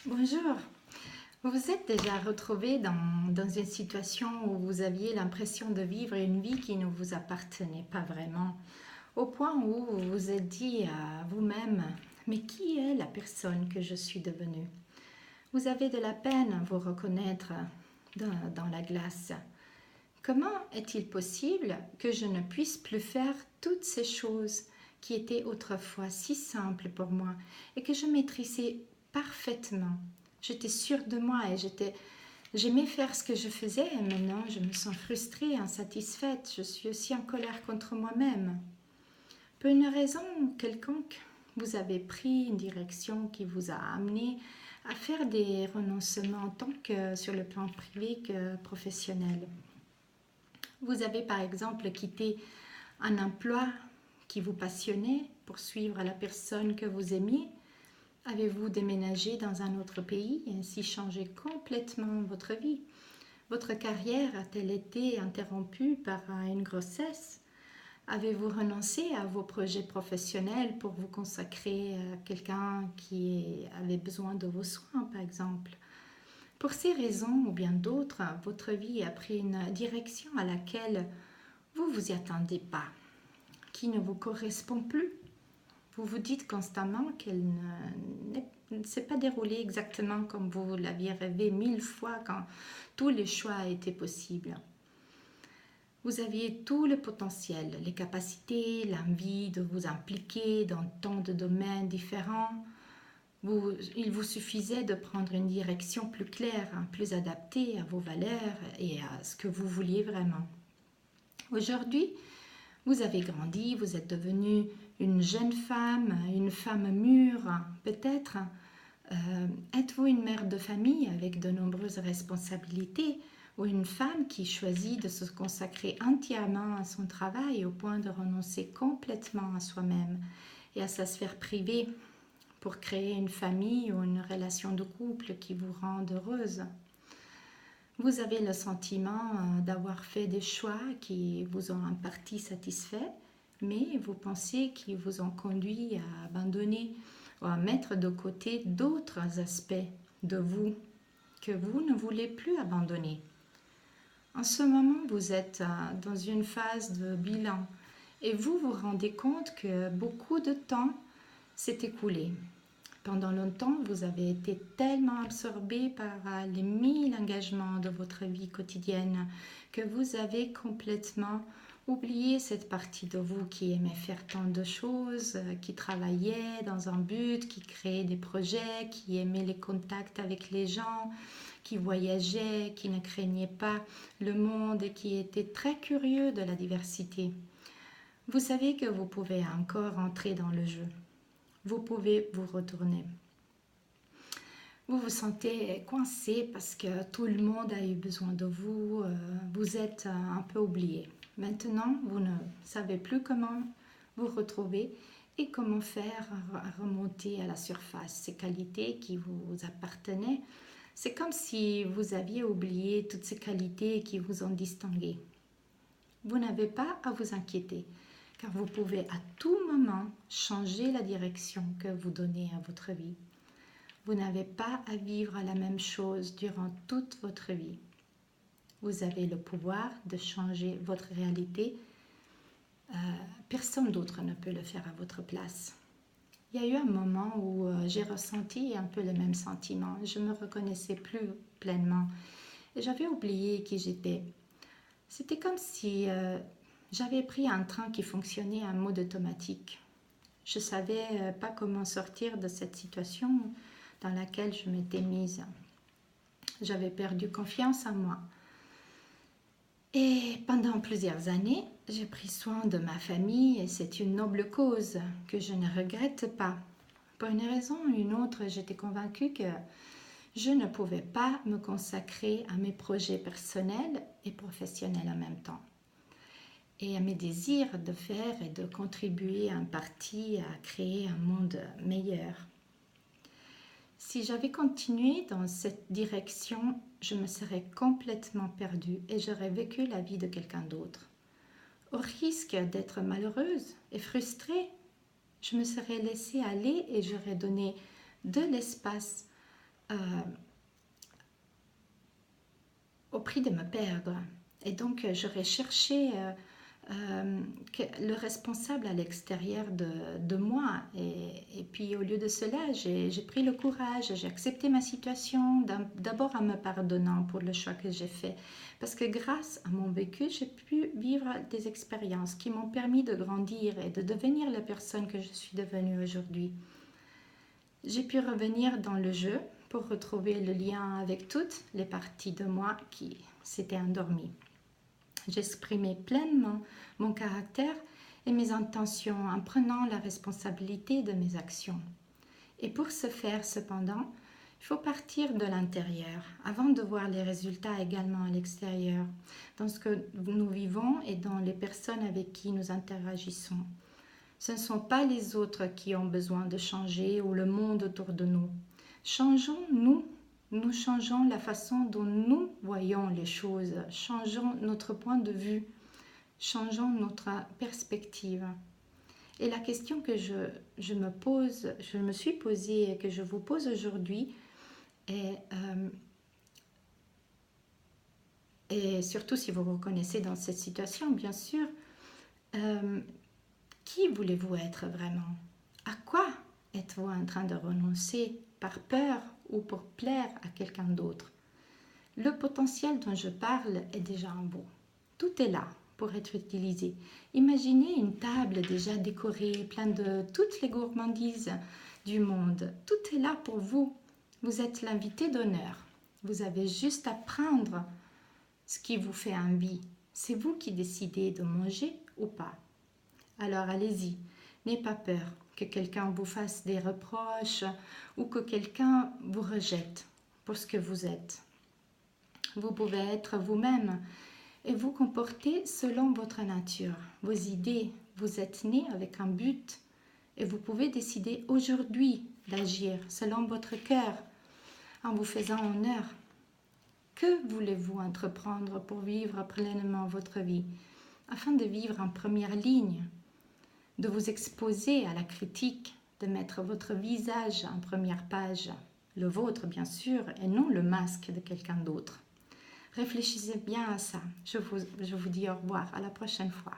Bonjour. Vous vous êtes déjà retrouvé dans une situation où vous aviez l'impression de vivre une vie qui ne vous appartenait pas vraiment, au point où vous vous êtes dit à vous-même, mais qui est la personne que je suis devenue? Vous avez de la peine à vous reconnaître dans la glace. Comment est-il possible que je ne puisse plus faire toutes ces choses qui étaient autrefois si simples pour moi et que je maîtrisais parfaitement? J'étais sûre de moi et j'aimais faire ce que je faisais et maintenant je me sens frustrée, insatisfaite. Je suis aussi en colère contre moi-même. Pour une raison quelconque, vous avez pris une direction qui vous a amené à faire des renoncements tant que sur le plan privé que professionnel. Vous avez par exemple quitté un emploi qui vous passionnait pour suivre la personne que vous aimiez. Avez-vous déménagé dans un autre pays et ainsi changé complètement votre vie? Votre carrière a-t-elle été interrompue par une grossesse? Avez-vous renoncé à vos projets professionnels pour vous consacrer à quelqu'un qui avait besoin de vos soins, par exemple? Pour ces raisons ou bien d'autres, votre vie a pris une direction à laquelle vous vous y attendez pas, qui ne vous correspond plus. Vous vous dites constamment qu'elle ne s'est pas déroulée exactement comme vous l'aviez rêvé 1000 fois quand tous les choix étaient possibles. Vous aviez tout le potentiel, les capacités, l'envie de vous impliquer dans tant de domaines différents. Il vous suffisait de prendre une direction plus claire, plus adaptée à vos valeurs et à ce que vous vouliez vraiment. Aujourd'hui, vous avez grandi, vous êtes devenue une jeune femme, une femme mûre, peut-être. Êtes-vous une mère de famille avec de nombreuses responsabilités ou une femme qui choisit de se consacrer entièrement à son travail au point de renoncer complètement à soi-même et à sa sphère privée pour créer une famille ou une relation de couple qui vous rende heureuse? Vous avez le sentiment d'avoir fait des choix qui vous ont en partie satisfait, mais vous pensez qu'ils vous ont conduit à abandonner ou à mettre de côté d'autres aspects de vous que vous ne voulez plus abandonner. En ce moment, vous êtes dans une phase de bilan et vous vous rendez compte que beaucoup de temps s'est écoulé. Pendant longtemps, vous avez été tellement absorbé par les 1000 engagements de votre vie quotidienne que vous avez complètement oublié cette partie de vous qui aimait faire tant de choses, qui travaillait dans un but, qui créait des projets, qui aimait les contacts avec les gens, qui voyageait, qui ne craignait pas le monde et qui était très curieux de la diversité. Vous savez que vous pouvez encore entrer dans le jeu. Vous pouvez vous retourner. Vous vous sentez coincé parce que tout le monde a eu besoin de vous, vous êtes un peu oublié. Maintenant, vous ne savez plus comment vous retrouver et comment faire remonter à la surface ces qualités qui vous appartenaient. C'est comme si vous aviez oublié toutes ces qualités qui vous ont distingué. Vous n'avez pas à vous inquiéter, car vous pouvez à tout moment changer la direction que vous donnez à votre vie. Vous n'avez pas à vivre la même chose durant toute votre vie. Vous avez le pouvoir de changer votre réalité. Personne d'autre ne peut le faire à votre place. Il y a eu un moment où j'ai ressenti un peu le même sentiment. Je ne me reconnaissais plus pleinement et j'avais oublié qui j'étais. C'était comme si j'avais pris un train qui fonctionnait en mode automatique. Je ne savais pas comment sortir de cette situation dans laquelle je m'étais mise. J'avais perdu confiance en moi. Et pendant plusieurs années, j'ai pris soin de ma famille et c'est une noble cause que je ne regrette pas. Pour une raison ou une autre, j'étais convaincue que je ne pouvais pas me consacrer à mes projets personnels et professionnels en même temps et à mes désirs de faire et de contribuer en partie à créer un monde meilleur. Si j'avais continué dans cette direction, je me serais complètement perdue et j'aurais vécu la vie de quelqu'un d'autre. Au risque d'être malheureuse et frustrée, je me serais laissée aller et j'aurais donné de l'espace euh, au prix de me perdre. Et donc, j'aurais cherché le responsable à l'extérieur de moi. Et puis, au lieu de cela, j'ai pris le courage, j'ai accepté ma situation, d'abord en me pardonnant pour le choix que j'ai fait. Parce que grâce à mon vécu, j'ai pu vivre des expériences qui m'ont permis de grandir et de devenir la personne que je suis devenue aujourd'hui. J'ai pu revenir dans le jeu pour retrouver le lien avec toutes les parties de moi qui s'étaient endormies. J'exprimais pleinement mon caractère et mes intentions en prenant la responsabilité de mes actions. Et pour ce faire, cependant, il faut partir de l'intérieur avant de voir les résultats également à l'extérieur, dans ce que nous vivons et dans les personnes avec qui nous interagissons. Ce ne sont pas les autres qui ont besoin de changer ou le monde autour de nous. Changeons nous. Nous changeons la façon dont nous voyons les choses. Changeons notre point de vue. Changeons notre perspective. Et la question que je me suis posée et que je vous pose aujourd'hui est, et surtout si vous vous reconnaissez dans cette situation, bien sûr, qui voulez-vous être vraiment? À quoi êtes-vous en train de renoncer par peur ou pour plaire à quelqu'un d'autre? Le potentiel dont je parle est déjà en vous. Tout est là pour être utilisé. Imaginez une table déjà décorée, pleine de toutes les gourmandises du monde. Tout est là pour vous. Vous êtes l'invité d'honneur. Vous avez juste à prendre ce qui vous fait envie. C'est vous qui décidez de manger ou pas. Alors allez-y, n'ayez pas peur que quelqu'un vous fasse des reproches ou que quelqu'un vous rejette pour ce que vous êtes. Vous pouvez être vous-même et vous comporter selon votre nature, vos idées. Vous êtes né avec un but et vous pouvez décider aujourd'hui d'agir selon votre cœur en vous faisant honneur. Que voulez-vous entreprendre pour vivre pleinement votre vie afin de vivre en première ligne, de vous exposer à la critique, de mettre votre visage en première page, le vôtre bien sûr, et non le masque de quelqu'un d'autre. Réfléchissez bien à ça. Je vous dis au revoir, à la prochaine fois.